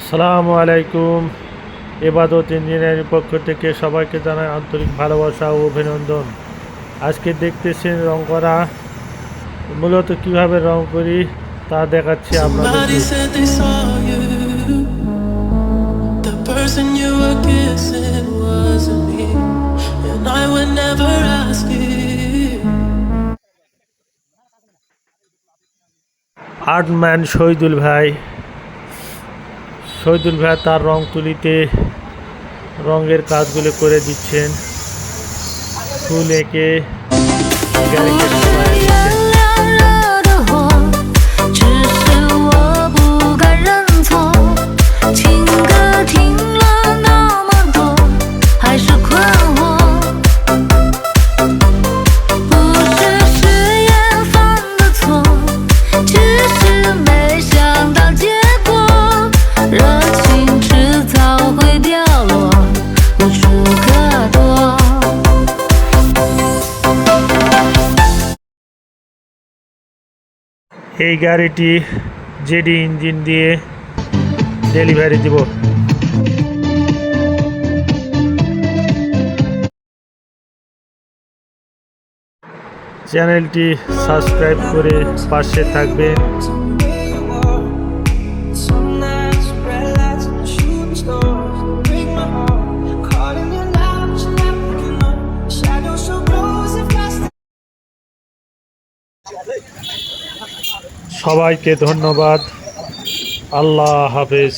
আসসালামু আলাইকুম। ইবাদত ইঞ্জিনিয়ারিং পক্ষ থেকে সবাইকে জানাই আন্তরিক ভালোবাসা ও অভিনন্দন। আজকে দেখতেছেন রং করা, মূলত কিভাবে রং করি তা দেখাচ্ছি আপনাদেরকে। আর্টম্যান শহীদুল ভাই তার রং তুলিতে রঙের কাজগুলো করে দিচ্ছেন, ফুল এঁকে গ্যারেজের সময় দিচ্ছেন। এই গাড়িটি জেডি ইঞ্জিন দিয়ে ডেলিভারি দিব। চ্যানেলটি সাবস্ক্রাইব করে পাশে থাকবেন। সবাইকে ধন্যবাদ। আল্লাহ হাফেজ।